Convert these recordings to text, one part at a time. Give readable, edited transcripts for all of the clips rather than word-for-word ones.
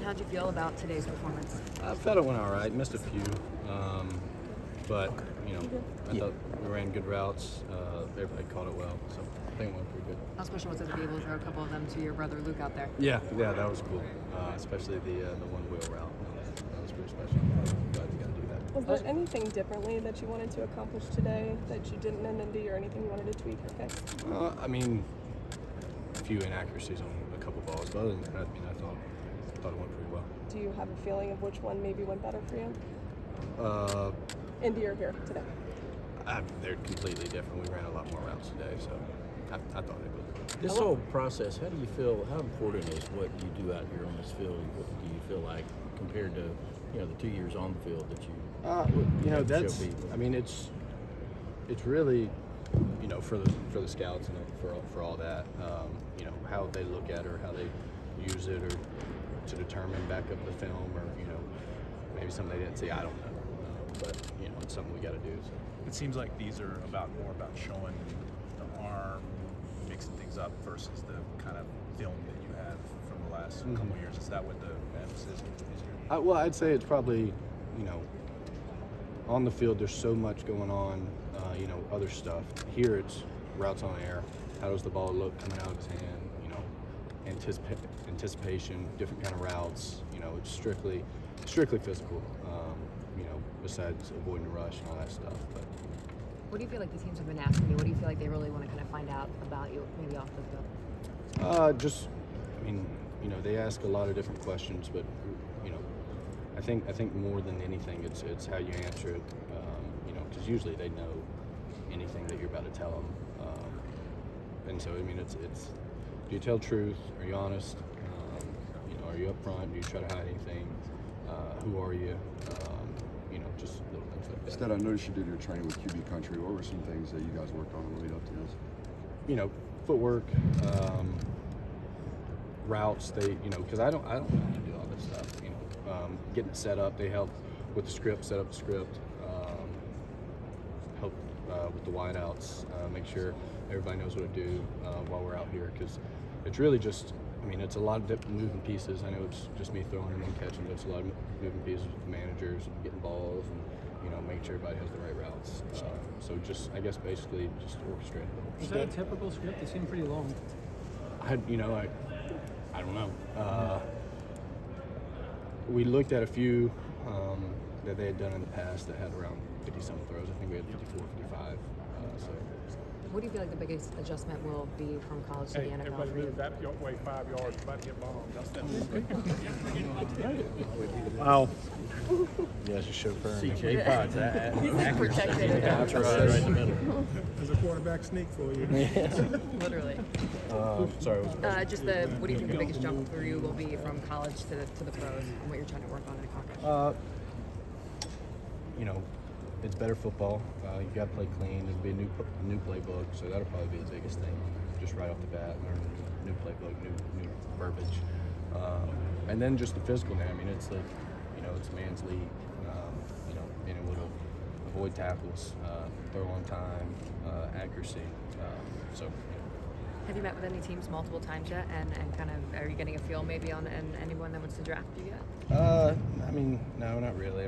And how'd you feel about today's performance? I felt it went all right. Missed a few, but I thought we ran good routes. Everybody caught it well, so I think it went pretty good. How special was it to be able to throw a couple of them to your brother Luke out there? Yeah, that was cool. Especially the one wheel route. That was pretty special. Glad we got to do that. Was there anything differently that you wanted to accomplish today that you didn't end into, or anything you wanted to tweak or fix? I mean, a few inaccuracies on a couple balls, but other than that, I thought it went pretty well. Do you have a feeling of which one maybe went better for you? Into your here today. They're completely different. We ran a lot more routes today, so I thought it was. This whole process, how do you feel? How important is what you do out here on this field? What do you feel like compared to the 2 years on the field that you? That's. I mean, it's really, for the scouts and for all that. How they look at it or how they use it, or to determine back up the film, or maybe something they didn't see. I don't know, but it's something we got to do. So. It seems like these are more about showing the arm, mixing things up versus the kind of film that you have from the last couple of years. Is that what the emphasis is here? Well, I'd say it's probably, on the field there's so much going on, other stuff. Here it's routes on air. How does the ball look coming out of his hand? Anticipation, different kind of routes. It's strictly physical. Besides avoiding the rush and all that stuff. But what do you feel like the teams have been asking you? What do you feel like they really want to kind of find out about you, maybe off the field? They ask a lot of different questions, but I think more than anything, it's how you answer it. Because usually they know anything that you're about to tell them, and so it's do you tell truth? Are you honest? Are you upfront? Do you try to hide anything? Who are you? Just little things like that. Stet, I noticed you did your training with QB Country. What were some things that you guys worked on in the lead up to this? Footwork, routes. Because I don't know how to do all this stuff. Getting it set up. They help with the script, set up the script. Help with the wideouts. Make sure everybody knows what to do while we're out here. Because it's really just. It's a lot of different moving pieces. I know it's just me throwing and then catching, but it's a lot of moving pieces with the managers and getting balls and, making sure everybody has the right routes. So I guess basically just orchestrating. Is that a typical script? It seemed pretty long. I don't know. We looked at a few that they had done in the past that had around 50-something throws. I think we had 54, 55. What do you feel like the biggest adjustment will be from college to the NFL? Everybody move that way 5 yards, about to get bombed. Wow. Yeah, it's a chauffeur. CJ Potts, protected. That's right in the middle. There's a quarterback sneak for you. Literally. Sorry. What do you think the biggest jump for you will be from college to the pros, and what you're trying to work on and accomplish? It's better football. You got to play clean. There'll be a new playbook, so that'll probably be the biggest thing. Just right off the bat, learn a new playbook, new verbiage, and then just the physical now. It's like, it's a man's league. Being able to avoid tackles, throw on time, accuracy. Have you met with any teams multiple times yet, and kind of are you getting a feel maybe on anyone that wants to draft you yet? No, not really.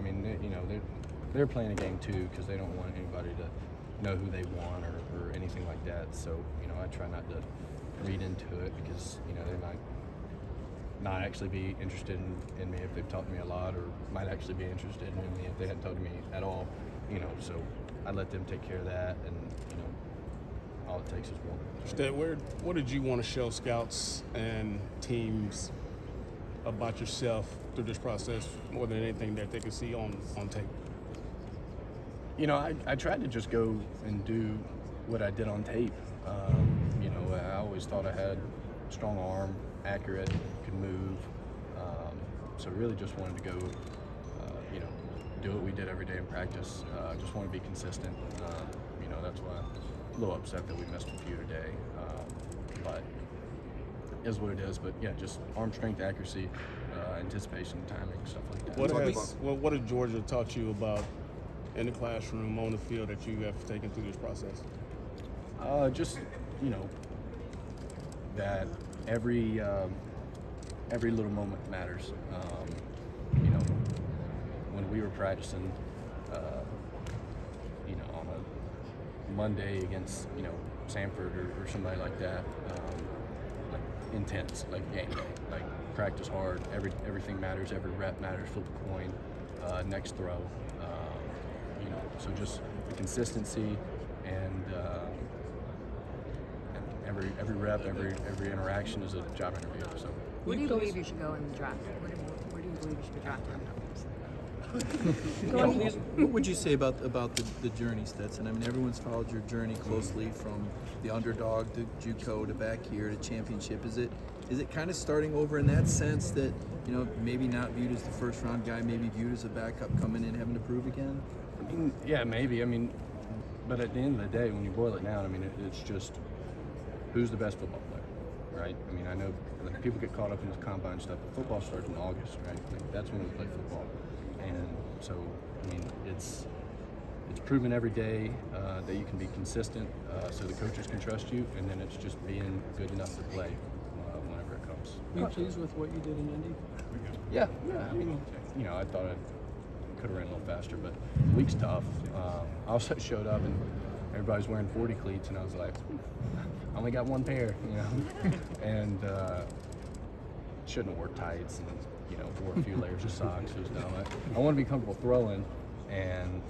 They're playing a game too because they don't want anybody to know who they want or anything like that. So, I try not to read into it because, they might not actually be interested in me if they've talked to me a lot, or might actually be interested in me if they hadn't talked to me at all. So I let them take care of that, and, all it takes is one. Stet, what did you want to show scouts and teams about yourself through this process more than anything that they can see on tape? I tried to just go and do what I did on tape. I always thought I had a strong arm, accurate, could move. So really just wanted to go, do what we did every day in practice. Just want to be consistent. That's why I'm a little upset that we missed a few today. But it is what it is. But yeah, just arm strength, accuracy, anticipation, timing, stuff like that. What has Georgia taught you about in the classroom, on the field, that you have taken through this process? Just, that every every little moment matters. You know, when we were practicing, you know, on a Monday against, you know, Sanford or somebody like that, like intense, like game day, like practice hard. Everything matters. Every rep matters. Flip a coin, next throw. You know, so just the consistency and every rep, every interaction is a job interview. So. Where do you believe you should go in the draft? Where do you believe you should be drafted? What would you say about the journey, Stetson? I mean, everyone's followed your journey closely from the underdog to JUCO to back here to championship. Is it kind of starting over in that sense that, you know, maybe not viewed as the first round guy, maybe viewed as a backup coming in having to prove again? I mean, yeah, maybe. I mean, but at the end of the day, when you boil it down, I mean, it's just who's the best football player, right? I mean, I know like people get caught up in this combine stuff, but football starts in August, right? Like, that's when we play football. And so, I mean, it's proven every day that you can be consistent, so the coaches can trust you, and then it's just being good enough to play whenever it comes. Are you pleased with what you did in Indy? Yeah. I mean, you know, I thought I could have ran a little faster, but the week's tough. I also showed up and everybody's wearing 40 cleats, and I was like, I only got one pair, you know, and shouldn't have wore tights and, you know, wore a few layers of socks. It was dumb. I want to be comfortable throwing and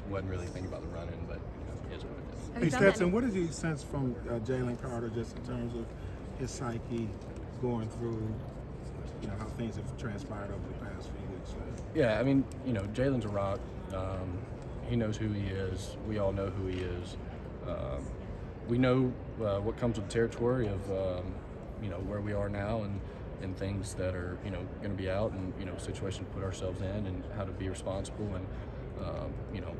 wasn't really thinking about the running, but you know, it is what it is. Hey, Stetson, what did you sense from Jalen Carter just in terms of his psyche going through, you know, how things have transpired over the past few weeks? Yeah, I mean, you know, Jalen's a rock. He knows who he is. We all know who he is. We know what comes with the territory of, you know, where we are now and things that are, you know, going to be out, and, you know, situations to put ourselves in, and how to be responsible and, you know,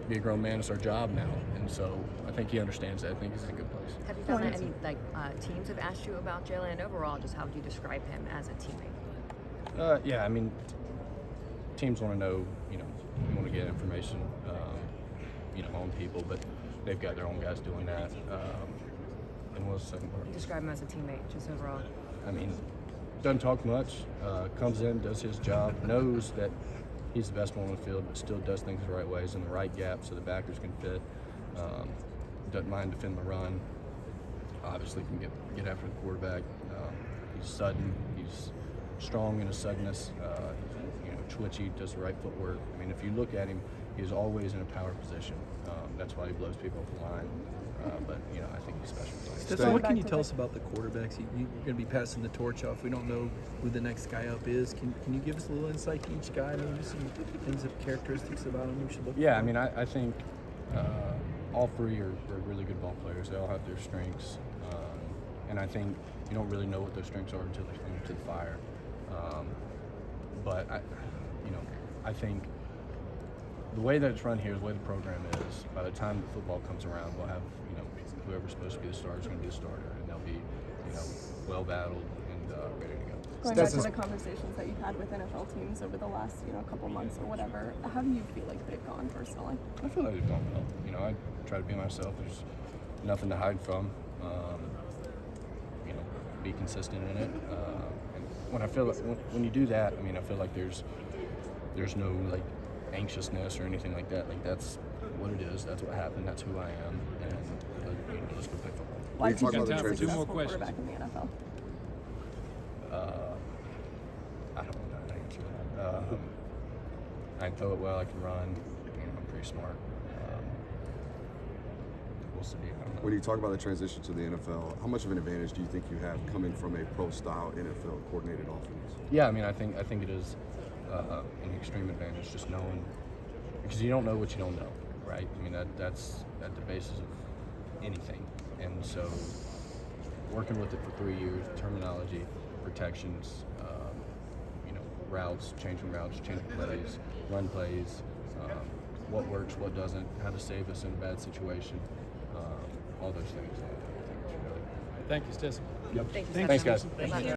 be a grown man. It's our job now, and so I think he understands that. I think he's in a good place. Have you found that any teams have asked you about Jalen, and overall, just how would you describe him as a teammate? Yeah, I mean, teams want to know, you know, want to get information, you know, on people, but they've got their own guys doing that. And what was the second part? Describe him as a teammate, just overall. I mean, doesn't talk much, comes in, does his job, knows that he's the best one on the field, but still does things the right ways in the right gap so the backers can fit. Doesn't mind defending the run. Obviously can get after the quarterback. He's sudden. He's strong in his suddenness. You know, twitchy, does the right footwork. I mean, if you look at him, he's always in a power position. That's why he blows people off the line. But, you know, I think he's special. Stetson, what can you tell us about the quarterbacks? You're going to be passing the torch off. We don't know who the next guy up is. Can you give us a little insight to each guy? Maybe some things, characteristics about him we should look for? Yeah, I mean, I think all three are really good ball players. They all have their strengths. And I think you don't really know what those strengths are until they come to the fire. But, I think the way that it's run here, the way the program is, by the time the football comes around, we'll have, you know, whoever's supposed to be the starter is going to be the starter, and they'll be, you know, well battled and ready to go. Going back to the conversations that you've had with NFL teams over the last, you know, couple months or whatever, how do you feel like they've gone personally? I feel like they've gone well. You know, I try to be myself. There's nothing to hide from. You know, be consistent in it. And when I feel like when you do that, I mean, I feel like there's no like anxiousness or anything like that. Like, that's what it is. That's what happened. That's who I am. And you know, let's go play football. Why do you talk think about the he's a transition? successful quarterback in the NFL? I don't know how to answer that. I can throw it well. I can run. You know, I'm pretty smart. We'll see. I don't know. When you talk about the transition to the NFL, how much of an advantage do you think you have coming from a pro-style NFL coordinated offense? Yeah, I mean, I think it is an extreme advantage, just knowing, because you don't know what you don't know, right? I mean, that's at the basis of anything, and so working with it for 3 years, terminology, protections, you know, routes, changing plays, run plays, what works, what doesn't, how to save us in a bad situation, all those things. I think it's really. Thank you, Stetson. Yep. Thank you, Thanks, Stetson. guys. Good luck.